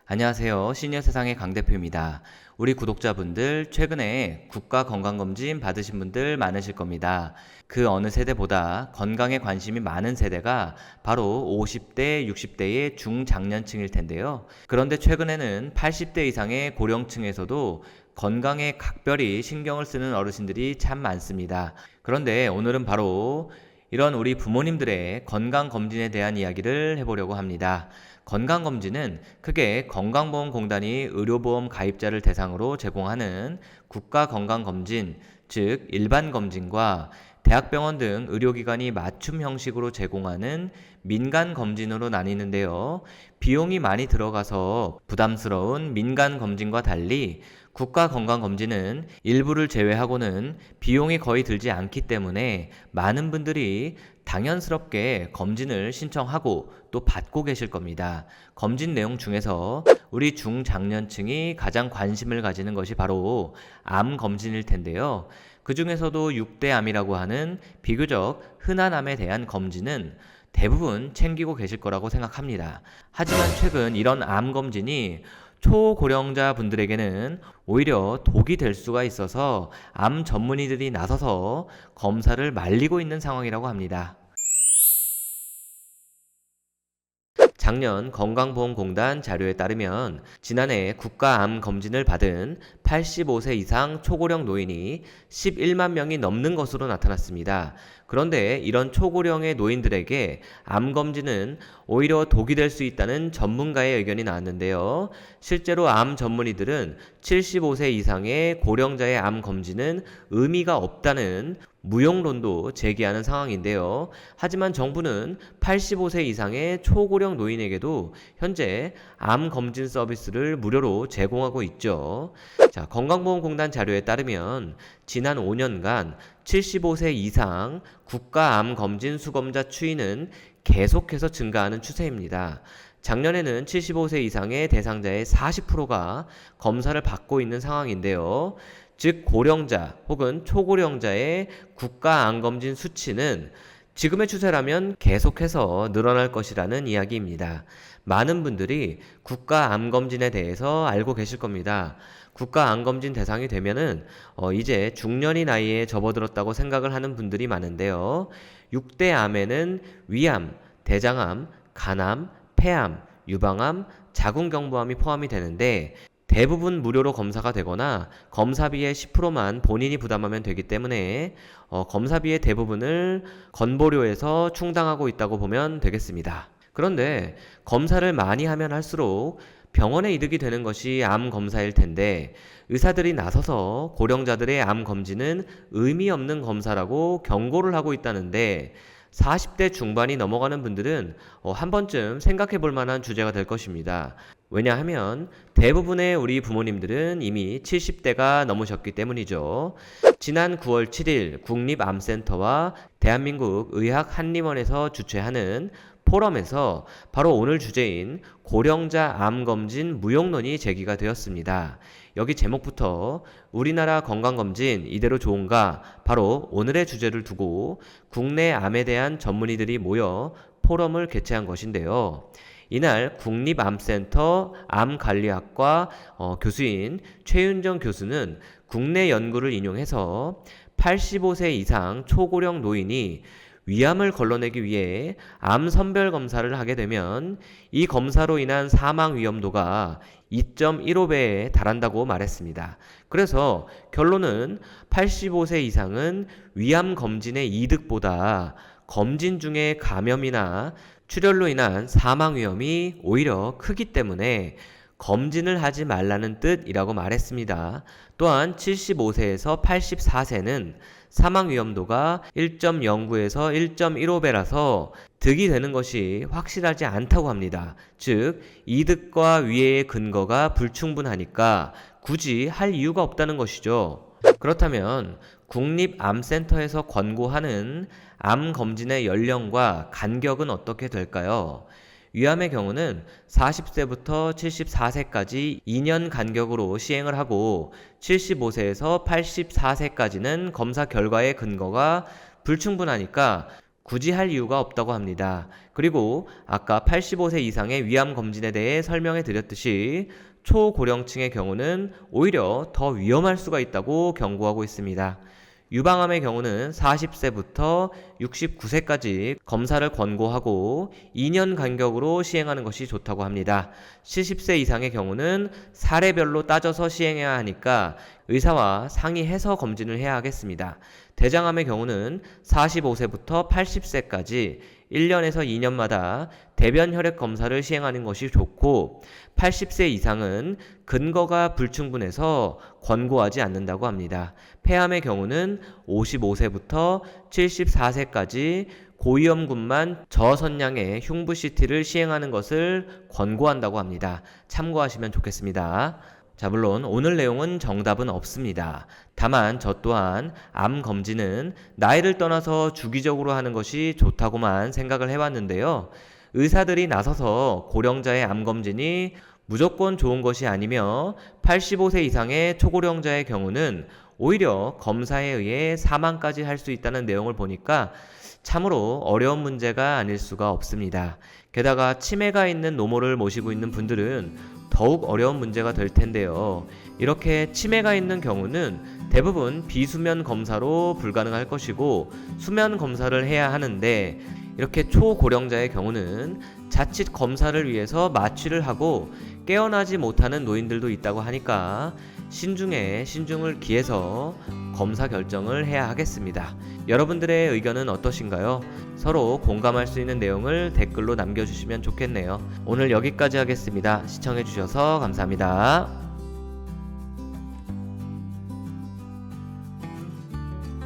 안녕하세요. 시니어 세상의 강 대표입니다. 우리 구독자분들 최근에 국가건강검진 받으신 분들 많으실 겁니다. 그 어느 세대보다 건강에 관심이 많은 세대가 바로 50대, 60대의 중장년층일 텐데요. 그런데 최근에는 80대 이상의 고령층에서도 건강에 각별히 신경을 쓰는 어르신들이 참 많습니다. 그런데 오늘은 바로 이런 우리 부모님들의 건강검진에 대한 이야기를 해보려고 합니다. 건강검진은 크게 건강보험공단이 의료보험 가입자를 대상으로 제공하는 국가건강검진, 즉 일반검진과 대학병원 등 의료기관이 맞춤 형식으로 제공하는 민간검진으로 나뉘는데요. 비용이 많이 들어가서 부담스러운 민간검진과 달리 국가건강검진은 일부를 제외하고는 비용이 거의 들지 않기 때문에 많은 분들이 당연스럽게 검진을 신청하고 또 받고 계실 겁니다. 검진 내용 중에서 우리 중장년층이 가장 관심을 가지는 것이 바로 암 검진일 텐데요. 그 중에서도 6대암이라고 하는 비교적 흔한 암에 대한 검진은 대부분 챙기고 계실 거라고 생각합니다. 하지만 최근 이런 암 검진이 초고령자 분들에게는 오히려 독이 될 수가 있어서 암 전문의들이 나서서 검사를 말리고 있는 상황이라고 합니다. 작년 건강보험공단 자료에 따르면 지난해 국가암 검진을 받은 85세 이상 초고령 노인이 11만 명이 넘는 것으로 나타났습니다. 그런데 이런 초고령의 노인들에게 암 검진은 오히려 독이 될 수 있다는 전문가의 의견이 나왔는데요. 실제로 암 전문의들은 75세 이상의 고령자의 암 검진은 의미가 없다는 무용론도 제기하는 상황인데요. 하지만 정부는 85세 이상의 초고령 노인에게도 현재 암 검진 서비스를 무료로 제공하고 있죠. 자, 건강보험공단 자료에 따르면 지난 5년간 75세 이상 국가암 검진 수검자 추이는 계속해서 증가하는 추세입니다. 작년에는 75세 이상의 대상자의 40%가 검사를 받고 있는 상황인데요. 즉 고령자 혹은 초고령자의 국가암검진 수치는 지금의 추세라면 계속해서 늘어날 것이라는 이야기입니다. 많은 분들이 국가암검진에 대해서 알고 계실 겁니다. 국가암검진 대상이 되면은 이제 중년이 나이에 접어들었다고 생각을 하는 분들이 많은데요. 6대암에는 위암, 대장암, 간암, 폐암, 유방암, 자궁경부암이 포함이 되는데 대부분 무료로 검사가 되거나 검사비의 10%만 본인이 부담하면 되기 때문에 검사비의 대부분을 건보료에서 충당하고 있다고 보면 되겠습니다. 그런데 검사를 많이 하면 할수록 병원에 이득이 되는 것이 암 검사일 텐데 의사들이 나서서 고령자들의 암 검진은 의미 없는 검사라고 경고를 하고 있다는데 40대 중반이 넘어가는 분들은 한 번쯤 생각해 볼 만한 주제가 될 것입니다. 왜냐하면 대부분의 우리 부모님들은 이미 70대가 넘으셨기 때문이죠. 지난 9월 7일 국립암센터와 대한민국 의학한림원에서 주최하는 포럼에서 바로 오늘 주제인 고령자 암검진 무용론이 제기가 되었습니다. 여기 제목부터 우리나라 건강검진 이대로 좋은가? 바로 오늘의 주제를 두고 국내 암에 대한 전문의들이 모여 포럼을 개최한 것인데요. 이날 국립암센터 암관리학과 교수인 최윤정 교수는 국내 연구를 인용해서 85세 이상 초고령 노인이 위암을 걸러내기 위해 암 선별 검사를 하게 되면 이 검사로 인한 사망 위험도가 2.15배에 달한다고 말했습니다. 그래서 결론은 85세 이상은 위암 검진의 이득보다 검진 중에 감염이나 출혈로 인한 사망 위험이 오히려 크기 때문에 검진을 하지 말라는 뜻이라고 말했습니다. 또한 75세에서 84세는 사망 위험도가 1.09에서 1.15배라서 득이 되는 것이 확실하지 않다고 합니다. 즉 이득과 위해의 근거가 불충분하니까 굳이 할 이유가 없다는 것이죠. 그렇다면 국립암센터에서 권고하는 암 검진의 연령과 간격은 어떻게 될까요? 위암의 경우는 40세부터 74세까지 2년 간격으로 시행을 하고 75세에서 84세까지는 검사 결과의 근거가 불충분하니까 굳이 할 이유가 없다고 합니다. 그리고 아까 85세 이상의 위암 검진에 대해 설명해 드렸듯이 초고령층의 경우는 오히려 더 위험할 수가 있다고 경고하고 있습니다. 유방암의 경우는 40세부터 69세까지 검사를 권고하고 2년 간격으로 시행하는 것이 좋다고 합니다. 70세 이상의 경우는 사례별로 따져서 시행해야 하니까 의사와 상의해서 검진을 해야 하겠습니다. 대장암의 경우는 45세부터 80세까지 1년에서 2년마다 대변 혈액 검사를 시행하는 것이 좋고 80세 이상은 근거가 불충분해서 권고하지 않는다고 합니다. 폐암의 경우는 55세부터 74세까지 고위험군만 저선량의 흉부 CT를 시행하는 것을 권고한다고 합니다. 참고하시면 좋겠습니다. 자, 물론 오늘 내용은 정답은 없습니다. 다만 저 또한 암 검진은 나이를 떠나서 주기적으로 하는 것이 좋다고만 생각을 해왔는데요. 의사들이 나서서 고령자의 암 검진이 무조건 좋은 것이 아니며 85세 이상의 초고령자의 경우는 오히려 검사에 의해 사망까지 할 수 있다는 내용을 보니까 참으로 어려운 문제가 아닐 수가 없습니다. 게다가 치매가 있는 노모를 모시고 있는 분들은 더욱 어려운 문제가 될 텐데요. 이렇게 치매가 있는 경우는 대부분 비수면 검사로 불가능할 것이고 수면 검사를 해야 하는데 이렇게 초고령자의 경우는 자칫 검사를 위해서 마취를 하고 깨어나지 못하는 노인들도 있다고 하니까 신중에 신중을 기해서 검사 결정을 해야 하겠습니다. 여러분들의 의견은 어떠신가요? 서로 공감할 수 있는 내용을 댓글로 남겨주시면 좋겠네요. 오늘 여기까지 하겠습니다. 시청해주셔서 감사합니다.